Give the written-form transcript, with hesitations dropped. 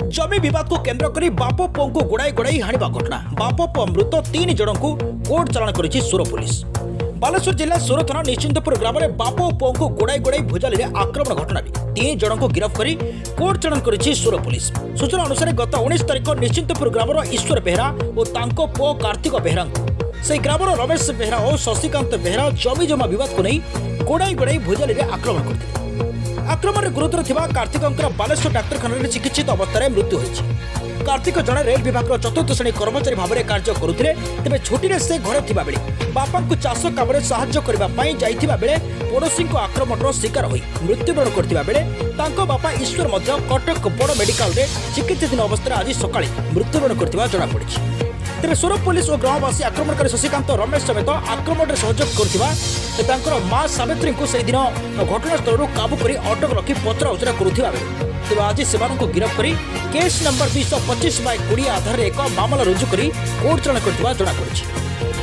जमी विवाद को केन्द्र कर बाप पुओं को गोड़ाई गोड़ाई हाणिबा घटना बाप पुओ मृत 3 जन को कोर्ट चालाण करिछि सोर पुलिस। बालेश्वर जिला सोर थाना निश्चिंतपुर ग्राम में बाप पुओं को गोड़ाई गोड़ाई भुजाली आक्रमण घटना 3 जन को गिरफ्त कर कोर्ट चालाण करिछि सोर पुलिस। सूचना अनुसार गत 19 तारिख निश्चिंतपुर ग्राम ईश्वर बेहरा और तांको पुओ कार्तिक बेहरा से ग्राम रमेश बेहरा और शशिकांत बेहरा जमी जमा विवाद को नहीं गोड़ाई गोड़ाई भुजाली आक्रमण करते। आक्रमण गुरुतर थिबा कार्तिकंकर बालेश्वर डाक्तरखाना में चिकित्सित अवस्था मृत्यु होइछि। कार्तिक जड़े रेल विभाग चतुर्थ श्रेणी कर्मचारी भाव में कार्य करुथिले तेबे छुट्टी से घरे थिबा बेले बापा को चाष काम में साहाय्य करबा पई जाइथिबा बेले पड़ोसी आक्रमण शिकार होई मृत्युवरण करथिबा बेले तांको बापा ईश्वर मध्य कटक बड़ मेडिकल रे चिकित्साधीन अवस्था आज सकाळे मृत्युवरण करथिबा जणा पड़िछि। तेरे सोर पुलिस और ग्रामवासी आक्रमणकारी शशिकांत रमेश समेत आक्रमण में सहयोग कर माँ सावित्री को से दिन घटनास्थल काबू कर अटक रखी पचरा उचरा करुवा बेले तेज आज से गिरफ्त कर केस नंबर 225/20 आधार एक मामला रुजु कर कोर्ट चालाण कर जଣାपड़ी।